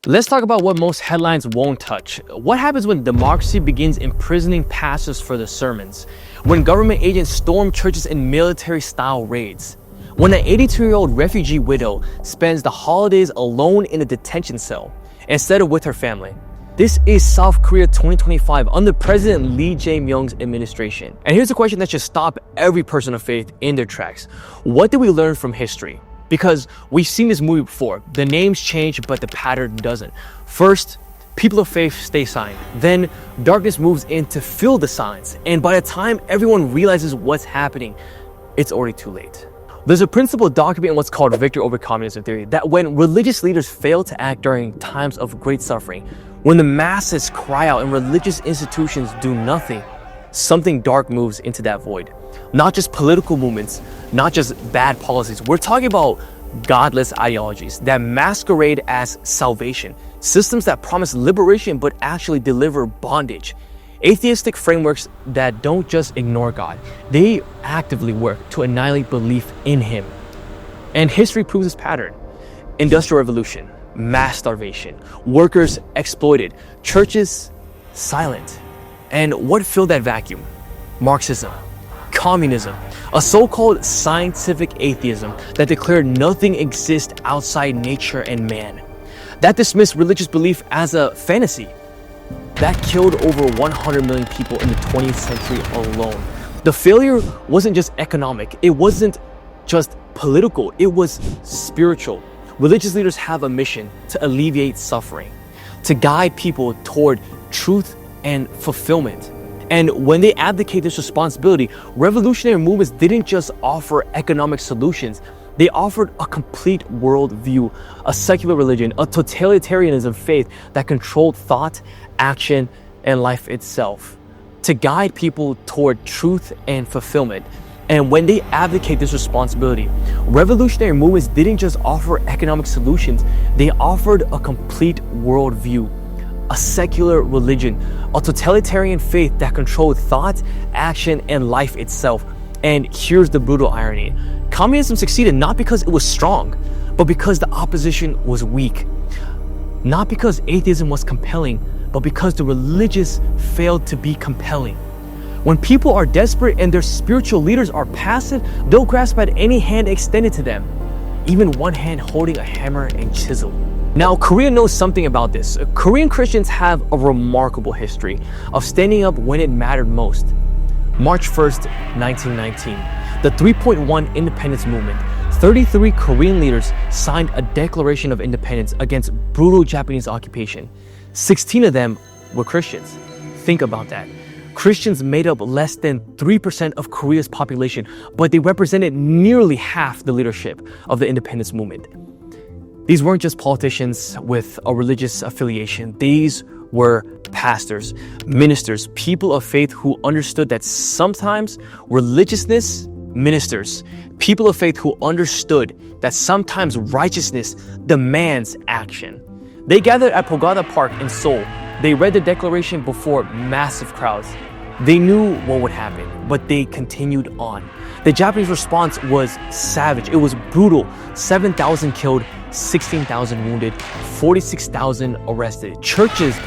Let's talk about what most headlines won't touch. What happens when democracy begins imprisoning pastors for their sermons? When government agents storm churches in military-style raids? When an 82-year-old refugee widow spends the holidays alone in a detention cell instead of with her family? This is South Korea 2025 under President Lee Jae-myung's administration. And here's a question that should stop every person of faith in their tracks. What did we learn from history? Because we've seen this movie before. The names change, but the pattern doesn't. First, people of faith stay silent. Then darkness moves in to fill the signs. And by the time everyone realizes what's happening, it's already too late. There's a principle documented in what's called victory over communism theory, that when religious leaders fail to act during times of great suffering, when the masses cry out and religious institutions do nothing, something dark moves into that void. Not just political movements, not just bad policies. We're talking about godless ideologies that masquerade as salvation, systems that promise liberation but actually deliver bondage, atheistic frameworks that don't just ignore God, they actively work to annihilate belief in Him. And history proves this pattern. Industrial Revolution, mass starvation, workers exploited, churches silent. And what filled that vacuum? Marxism, communism, a so-called scientific atheism that declared nothing exists outside nature and man, that dismissed religious belief as a fantasy, that killed over 100 million people in the 20th century alone. The failure wasn't just economic, it wasn't just political, it was spiritual. Religious leaders have a mission to alleviate suffering, to guide people toward truth and fulfillment. And when they abdicate this responsibility, revolutionary movements didn't just offer economic solutions, they offered a complete worldview, a secular religion, a totalitarianism faith that controlled thought, action, and life itself, to guide people toward truth and fulfillment. And when they abdicate this responsibility, revolutionary movements didn't just offer economic solutions, they offered a complete worldview, a secular religion, a totalitarian faith that controlled thought, action, and life itself. And here's the brutal irony. Communism succeeded not because it was strong, but because the opposition was weak. Not because atheism was compelling, but because the religious failed to be compelling. When people are desperate and their spiritual leaders are passive, they'll grasp at any hand extended to them, even one hand holding a hammer and chisel. Now, Korea knows something about this. Korean Christians have a remarkable history of standing up when it mattered most. March 1st, 1919, the 3.1 independence movement. 33 Korean leaders signed a declaration of independence against brutal Japanese occupation. 16 of them were Christians. Think about that. Christians made up less than 3% of Korea's population, but they represented nearly half the leadership of the independence movement. These weren't just politicians with a religious affiliation. These were pastors, ministers, people of faith who understood that sometimes religiousness ministers, people of faith who understood that sometimes righteousness demands action. They gathered at Pogada Park in Seoul. They read the declaration before massive crowds. They knew what would happen, but they continued on. The Japanese response was savage. It was brutal. 7,000 killed, 16,000 wounded, 46,000 arrested. Churches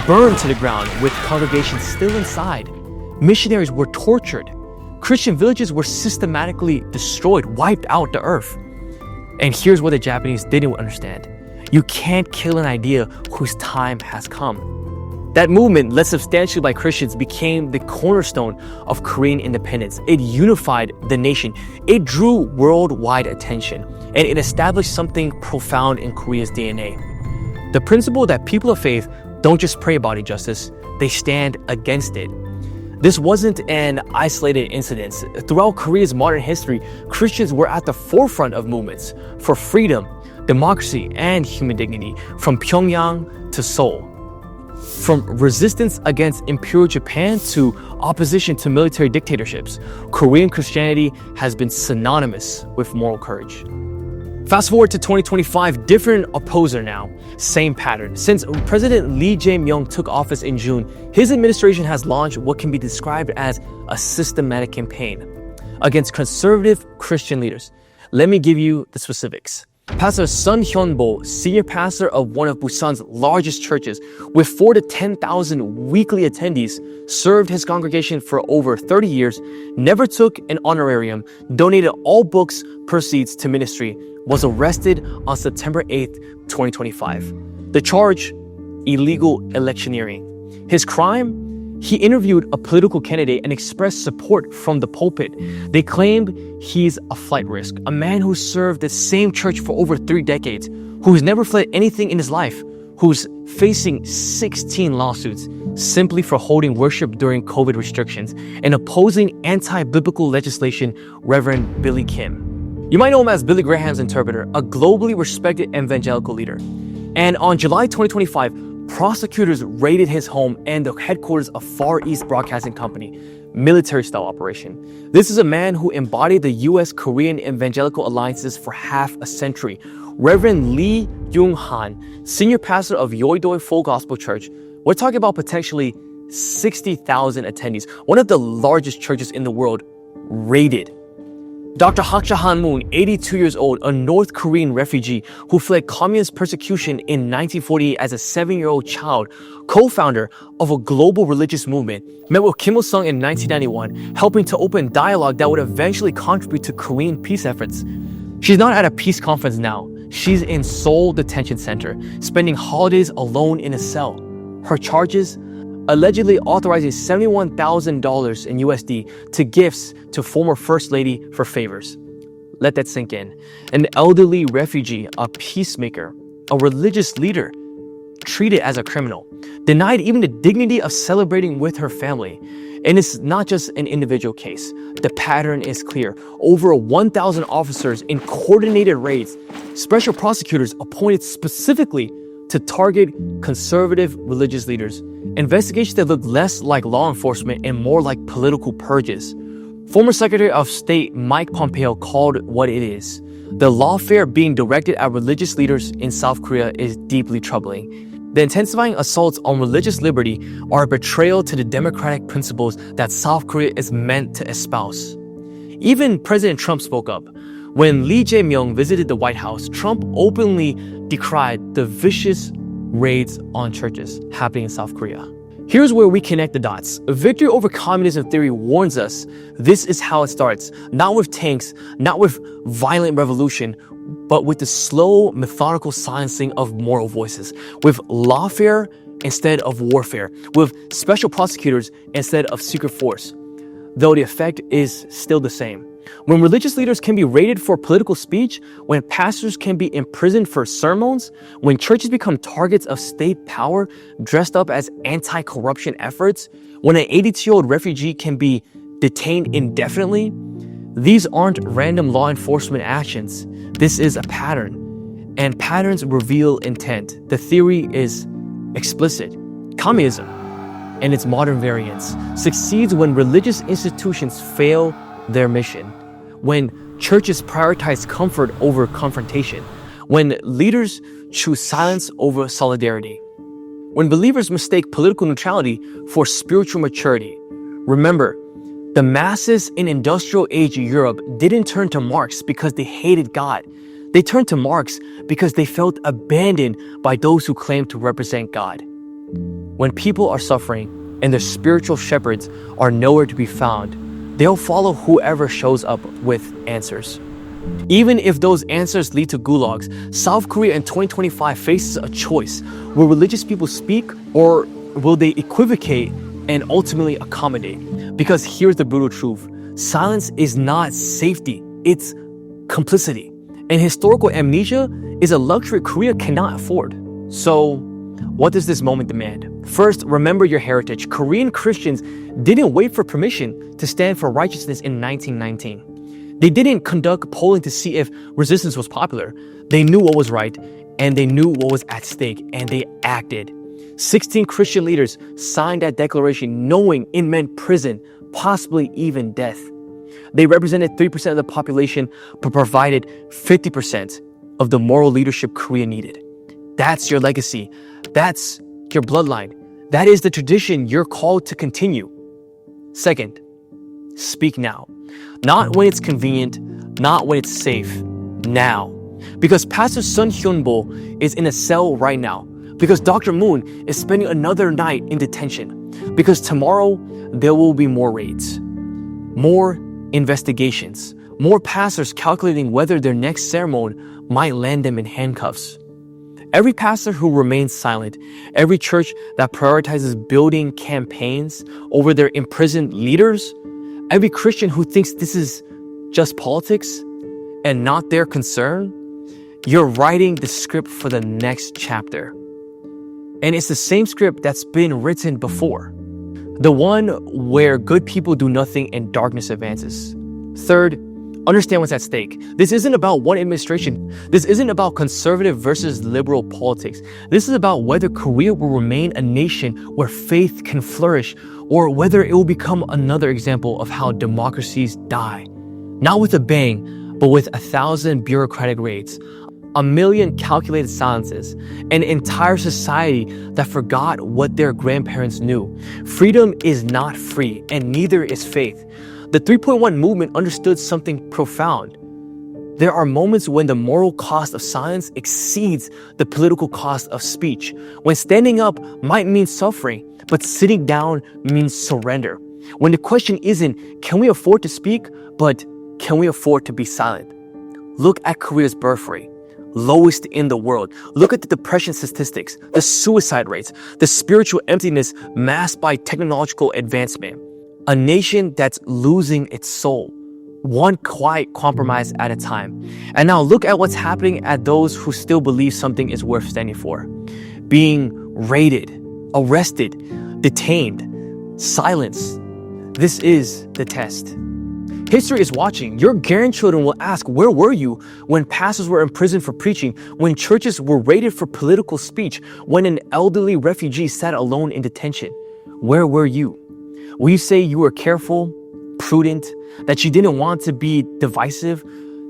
burned to the ground with congregations still inside. Missionaries were tortured. Christian villages were systematically destroyed, wiped out the earth. And here's what the Japanese didn't understand. You can't kill an idea whose time has come. That movement, led substantially by Christians, became the cornerstone of Korean independence. It unified the nation. It drew worldwide attention, and it established something profound in Korea's DNA. The principle that people of faith don't just pray about injustice, they stand against it. This wasn't an isolated incident. Throughout Korea's modern history, Christians were at the forefront of movements for freedom, democracy, and human dignity, from Pyongyang to Seoul. From resistance against Imperial Japan to opposition to military dictatorships, Korean Christianity has been synonymous with moral courage. Fast forward to 2025, different opposer now, same pattern. Since President Lee Jae-myung took office in June, his administration has launched what can be described as a systematic campaign against conservative Christian leaders. Let me give you the specifics. Pastor Son Hyun-bo, senior pastor of one of Busan's largest churches, with 4,000 to 10,000 weekly attendees, served his congregation for over 30 years, never took an honorarium, donated all books proceeds to ministry, was arrested on September 8th, 2025. The charge, illegal electioneering. His crime? He interviewed a political candidate and expressed support from the pulpit. They claimed he's a flight risk, a man who served the same church for over 3 decades, who's never fled anything in his life, who's facing 16 lawsuits simply for holding worship during COVID restrictions and opposing anti-biblical legislation, Reverend Billy Kim. You might know him as Billy Graham's interpreter, a globally respected evangelical leader. And on July 2025, prosecutors raided his home and the headquarters of Far East Broadcasting Company, military-style operation. This is a man who embodied the U.S.-Korean evangelical alliances for half a century. Reverend Lee Jae Han, senior pastor of Yoido Full Gospel Church. We're talking about potentially 60,000 attendees, one of the largest churches in the world, raided. Dr. Hak Ja Han, 82 years old, a North Korean refugee who fled communist persecution in 1948 as a 7-year-old child, co-founder of a global religious movement, met with Kim Il-sung in 1991, helping to open dialogue that would eventually contribute to Korean peace efforts. She's not at a peace conference now. She's in Seoul Detention Center, spending holidays alone in a cell. Her charges? Allegedly authorizing $71,000 in USD to gifts to former First Lady for favors. Let that sink in. An elderly refugee, a peacemaker, a religious leader, treated as a criminal, denied even the dignity of celebrating with her family. And it's not just an individual case. The pattern is clear. Over 1,000 officers in coordinated raids, special prosecutors appointed specifically to target conservative religious leaders. Investigations that look less like law enforcement and more like political purges. Former Secretary of State Mike Pompeo called what it is. The lawfare being directed at religious leaders in South Korea is deeply troubling. The intensifying assaults on religious liberty are a betrayal to the democratic principles that South Korea is meant to espouse. Even President Trump spoke up. When Lee Jae-myung visited the White House, Trump openly decried the vicious raids on churches happening in South Korea. Here's where we connect the dots. Victory over communism theory warns us this is how it starts. Not with tanks, not with violent revolution, but with the slow, methodical silencing of moral voices. With lawfare instead of warfare. With special prosecutors instead of secret force. Though the effect is still the same. When religious leaders can be raided for political speech, when pastors can be imprisoned for sermons, when churches become targets of state power dressed up as anti-corruption efforts, when an 82-year-old refugee can be detained indefinitely, these aren't random law enforcement actions. This is a pattern. And patterns reveal intent. The theory is explicit. Communism and its modern variants succeeds when religious institutions fail their mission, when churches prioritize comfort over confrontation, when leaders choose silence over solidarity, when believers mistake political neutrality for spiritual maturity. Remember, the masses in industrial age Europe didn't turn to Marx because they hated God. They turned to Marx because they felt abandoned by those who claimed to represent God. When people are suffering and their spiritual shepherds are nowhere to be found, they'll follow whoever shows up with answers. Even if those answers lead to gulags, South Korea in 2025 faces a choice. Will religious people speak or will they equivocate and ultimately accommodate? Because here's the brutal truth. Silence is not safety, it's complicity. And historical amnesia is a luxury Korea cannot afford. So, what does this moment demand? First, remember your heritage. Korean Christians didn't wait for permission to stand for righteousness in 1919. They didn't conduct polling to see if resistance was popular. They knew what was right, and they knew what was at stake, and they acted. 16 Christian leaders signed that declaration knowing it meant prison, possibly even death. They represented 3% of the population, but provided 50% of the moral leadership Korea needed. That's your legacy. That's your bloodline. That is the tradition you're called to continue. Second, speak now. Not when it's convenient, not when it's safe. Now. Because Pastor Son Hyun-bo is in a cell right now. Because Dr. Moon is spending another night in detention. Because tomorrow there will be more raids, more investigations, more pastors calculating whether their next sermon might land them in handcuffs. Every pastor who remains silent, every church that prioritizes building campaigns over their imprisoned leaders, every Christian who thinks this is just politics and not their concern, you're writing the script for the next chapter. And it's the same script that's been written before. The one where good people do nothing and darkness advances. Third, understand what's at stake. This isn't about one administration. This isn't about conservative versus liberal politics. This is about whether Korea will remain a nation where faith can flourish or whether it will become another example of how democracies die. Not with a bang, but with 1,000 bureaucratic raids, 1,000,000 calculated silences, an entire society that forgot what their grandparents knew. Freedom is not free, and neither is faith. The 3.1 movement understood something profound. There are moments when the moral cost of silence exceeds the political cost of speech. When standing up might mean suffering, but sitting down means surrender. When the question isn't, can we afford to speak, but can we afford to be silent? Look at Korea's birth rate, lowest in the world. Look at the depression statistics, the suicide rates, the spiritual emptiness masked by technological advancement. A nation that's losing its soul, one quiet compromise at a time. And now look at what's happening at those who still believe something is worth standing for. Being raided, arrested, detained, silenced. This is the test. History is watching. Your grandchildren will ask, where were you when pastors were imprisoned for preaching, when churches were raided for political speech, when an elderly refugee sat alone in detention? Where were you? Will you say you were careful, prudent, that you didn't want to be divisive,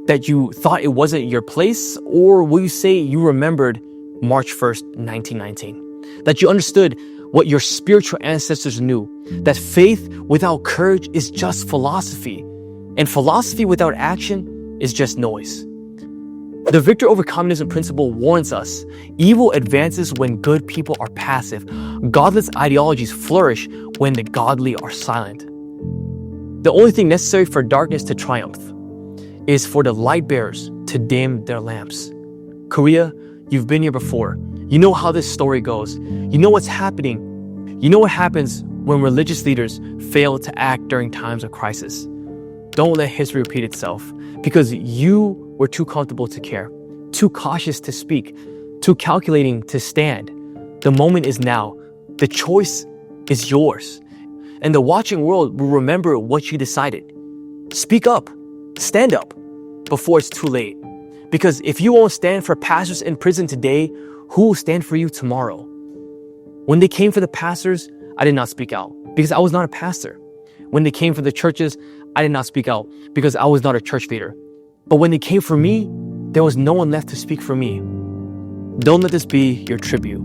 that you thought it wasn't your place? Or will you say you remembered March 1st, 1919? That you understood what your spiritual ancestors knew, that faith without courage is just philosophy, and philosophy without action is just noise. The victor over communism principle warns us, evil advances when good people are passive. Godless ideologies flourish when the godly are silent. The only thing necessary for darkness to triumph is for the light bearers to dim their lamps. Korea, you've been here before. You know how this story goes. You know what's happening. You know what happens when religious leaders fail to act during times of crisis. Don't let history repeat itself, because you were too comfortable to care, too cautious to speak, too calculating to stand. The moment is now. The choice is yours. And the watching world will remember what you decided. Speak up, stand up before it's too late. Because if you won't stand for pastors in prison today, who will stand for you tomorrow? When they came for the pastors, I did not speak out because I was not a pastor. When they came for the churches, I did not speak out because I was not a church leader. But when they came for me, there was no one left to speak for me. Don't let this be your tribute.